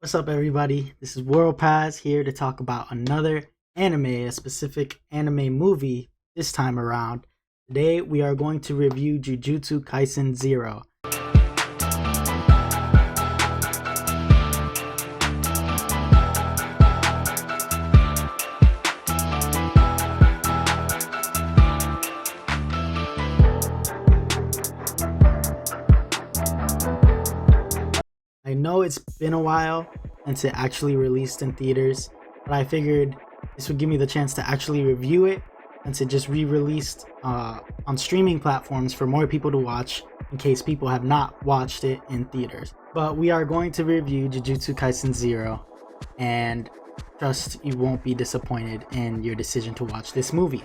What's up, everybody? This is World Pass here to talk about another anime, a specific anime movie this time around. Today, we are going to review Jujutsu Kaisen 0. I know it's been a while since it actually released in theaters, but I figured this would give me the chance to actually review it since it just re-released on streaming platforms for more people to watch in case people have not watched it in theaters. But we are going to review Jujutsu Kaisen 0, and trust you won't be disappointed in your decision to watch this movie.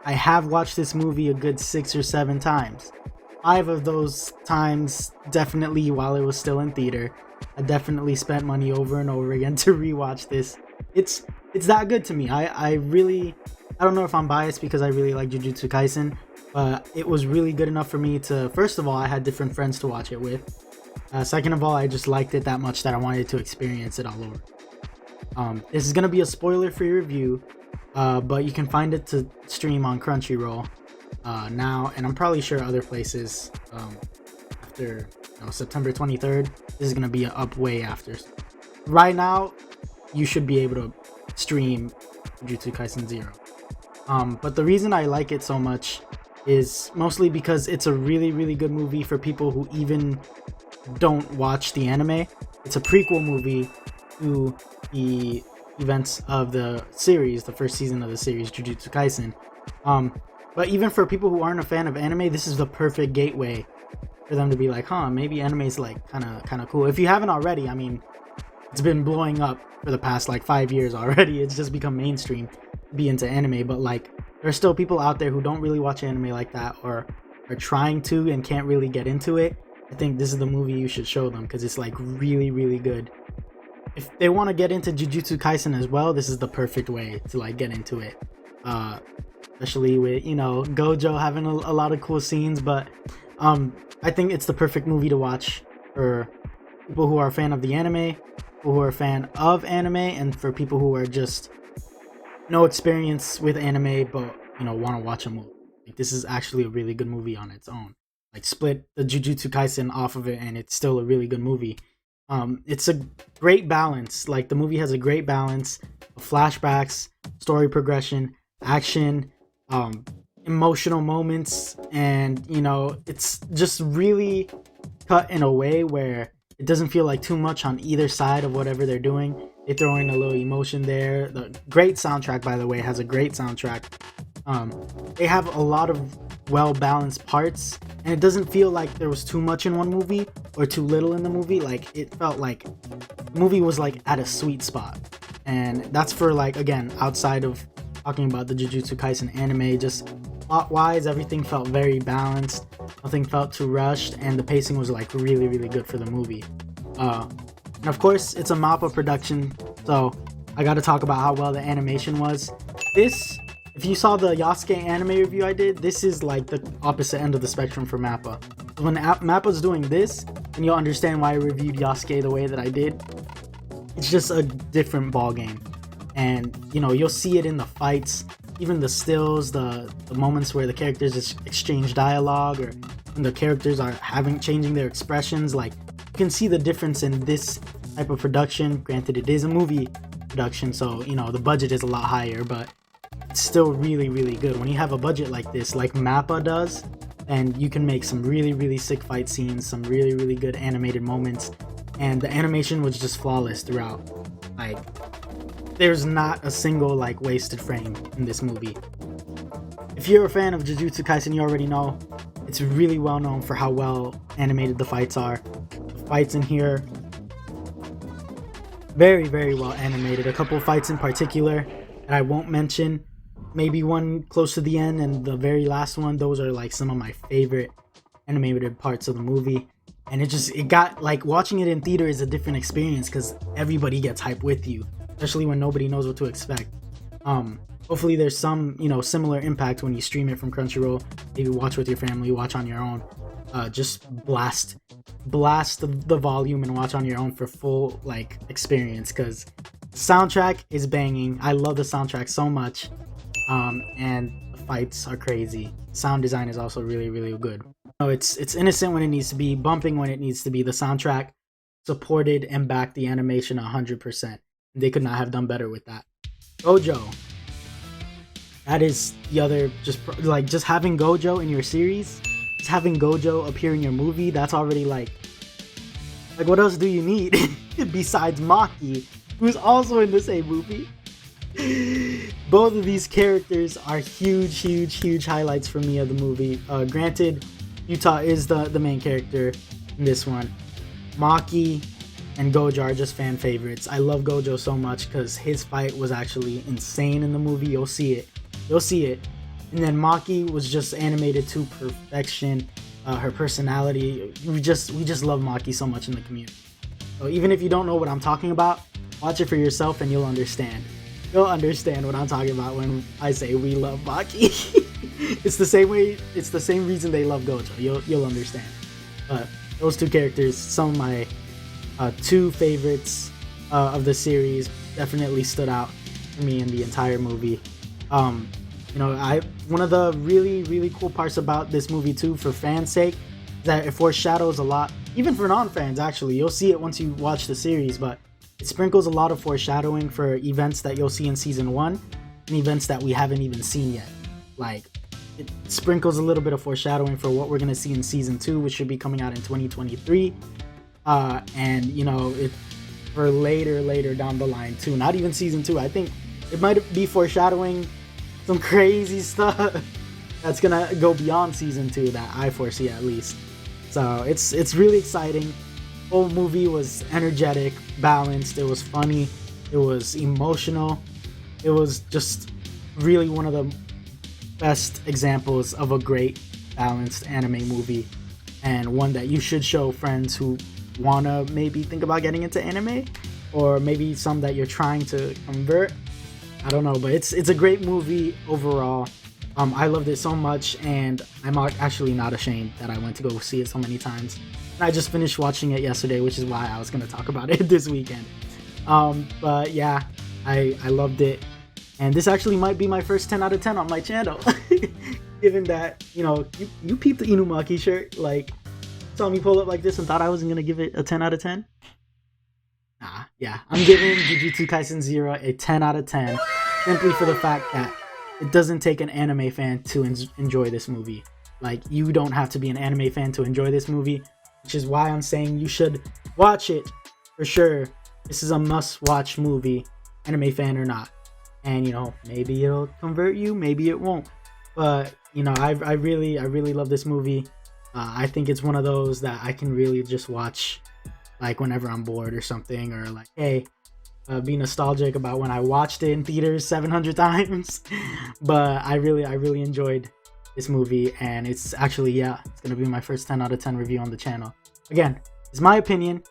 I have watched this movie a good 6 or 7 times. 5 of those times definitely while it was still in theater. I definitely spent money over and over again to rewatch this. It's that good to me. I don't know if I'm biased because I really like Jujutsu Kaisen, but it was really good enough for me to, first of all, I had different friends to watch it with. Second of all, I just liked it that much that I wanted to experience it all over. This is gonna be a spoiler-free review, but you can find it to stream on Crunchyroll now, and I'm probably sure other places after September 23rd. This is gonna be up way after. Right now, you should be able to stream Jujutsu Kaisen 0. But the reason I like it so much is mostly because it's a really good movie for people who even don't watch the anime. It's a prequel movie to the events of the series, the first season of the series, Jujutsu Kaisen. But even for people who aren't a fan of anime, this is the perfect gateway for them to be like, maybe anime's like kind of cool. If you haven't already, I mean, it's been blowing up for the past like 5 years already. It's just become mainstream to be into anime, but like there are still people out there who don't really watch anime like that, or are trying to and can't really get into it. I think this is the movie you should show them because it's like really good. If they want to get into Jujutsu Kaisen as well, this is the perfect way to like get into it. Especially with Gojo having a lot of cool scenes, but I think it's the perfect movie to watch for people who are a fan of the anime, people who are a fan of anime, and for people who are just no experience with anime but want to watch a movie. Like, this is actually a really good movie on its own. Like, split the Jujutsu Kaisen off of it and it's still a really good movie. It's a great balance. Like, the movie has a great balance of flashbacks, story progression, action, emotional moments, and it's just really cut in a way where it doesn't feel like too much on either side of whatever they're doing. They throw in a little emotion there. The great soundtrack, by the way, has a great soundtrack. They have a lot of well-balanced parts, and it doesn't feel like there was too much in one movie or too little in the movie. Like, it felt like the movie was like at a sweet spot, and that's for, like, again, outside of talking about the Jujutsu Kaisen anime, just plot-wise, everything felt very balanced. Nothing felt too rushed, and the pacing was like really good for the movie. And of course, it's a MAPPA production, so I got to talk about how well the animation was. This, if you saw the Yasuke anime review I did, this is like the opposite end of the spectrum for MAPPA. When MAPPA's doing this, and you'll understand why I reviewed Yasuke the way that I did. It's just a different ballgame, and you'll see it in the fights, even the stills, the moments where the characters just exchange dialogue, or when the characters are changing their expressions. Like, you can see the difference in this type of production. Granted, it is a movie production, so the budget is a lot higher, but it's still really good. When you have a budget like this, like MAPPA does, and you can make some really sick fight scenes, some really good animated moments, and the animation was just flawless throughout. Like, there's not a single like wasted frame in this movie. If you're a fan of Jujutsu Kaisen, you already know it's really well known for how well animated the fights are. The fights in here, very well animated. A couple of fights in particular that I won't mention, maybe one close to the end and the very last one, those are like some of my favorite animated parts of the movie. And it got like, watching it in theater is a different experience because everybody gets hyped with you, especially when nobody knows what to expect. Hopefully there's some similar impact when you stream it from Crunchyroll. Maybe watch with your family, watch on your own. just blast the volume and watch on your own for full like experience, because soundtrack is banging. I love the soundtrack so much, and the fights are crazy. Sound design is also really good. It's innocent when it needs to be, bumping when it needs to be. The soundtrack supported and backed the animation 100%. They could not have done better with that. Gojo, that is the other, just having Gojo in your series, just having Gojo appear in your movie, that's already like what else do you need besides Maki, who's also in the same movie? Both of these characters are huge highlights for me of the movie. Granted, Utah is the main character in this one. Maki and Gojo are just fan favorites. I love Gojo so much because his fight was actually insane in the movie. You'll see it. And then Maki was just animated to perfection. Her personality, we just love Maki so much in the community. So even if you don't know what I'm talking about, watch it for yourself and you'll understand. You'll understand what I'm talking about when I say we love Maki. It's the same way. It's the same reason they love Gojo. You'll understand. But those two characters, some of my two favorites of the series, definitely stood out for me in the entire movie. One of the really cool parts about this movie too, for fans' sake, is that it foreshadows a lot, even for non-fans. Actually, you'll see it once you watch the series, but it sprinkles a lot of foreshadowing for events that you'll see in season 1 and events that we haven't even seen yet. Like, it sprinkles a little bit of foreshadowing for what we're going to see in season 2, which should be coming out in 2023. And it for later down the line too, not even season 2. I think it might be foreshadowing some crazy stuff that's gonna go beyond season 2 that I foresee, at least. So it's really exciting. The whole movie was energetic, balanced, it was funny, it was emotional. It was just really one of the best examples of a great balanced anime movie, and one that you should show friends who wanna maybe think about getting into anime, or maybe some that you're trying to convert. I don't know, but it's a great movie overall. I loved it so much, and I'm actually not ashamed that I went to go see it so many times. And I just finished watching it yesterday, which is why I was gonna talk about it this weekend. But yeah, I loved it, and this actually might be my first 10 out of 10 on my channel. Given that you peeped the Inumaki shirt, like, saw me pull up like this and thought I wasn't gonna give it a 10 out of 10. Nah, yeah, I'm giving Jujutsu Kaisen 0 a 10 out of 10, simply for the fact that it doesn't take an anime fan to enjoy this movie. Like, you don't have to be an anime fan to enjoy this movie, which is why I'm saying you should watch it for sure. This is a must-watch movie, anime fan or not. And maybe it'll convert you, maybe it won't. But I really love this movie. I think it's one of those that I can really just watch like whenever I'm bored or something, or like, hey, be nostalgic about when I watched it in theaters 700 times. But I really enjoyed this movie, and it's actually, it's gonna be my first 10 out of 10 review on the channel. Again, it's my opinion.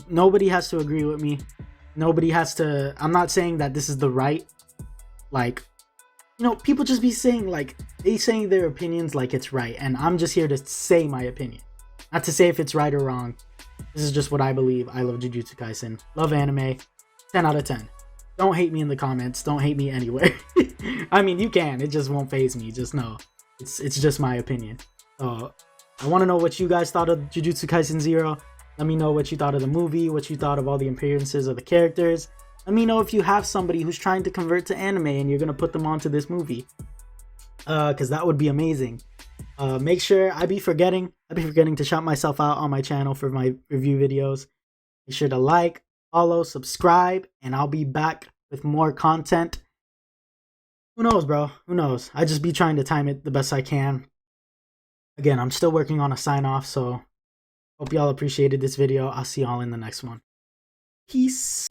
Nobody has to agree with me. Nobody has to. I'm not saying that this is the right, like, people just be saying, like, they saying their opinions like it's right, and I'm just here to say my opinion, not to say if it's right or wrong. This is just what I believe. I love Jujutsu Kaisen, love anime, 10 out of 10. Don't hate me in the comments, don't hate me anywhere. I mean, you can, it just won't faze me. Just know it's just my opinion. So I want to know what you guys thought of Jujutsu Kaisen 0. Let me know what you thought of the movie, what you thought of all the appearances of the characters. Let me know if you have somebody who's trying to convert to anime and you're gonna put them onto this movie, because that would be amazing. Make sure, I be forgetting to shout myself out on my channel for my review videos. Make sure to like, follow, subscribe, and I'll be back with more content. Who knows, bro? Who knows? I just be trying to time it the best I can. Again, I'm still working on a sign off, so hope y'all appreciated this video. I'll see y'all in the next one. Peace.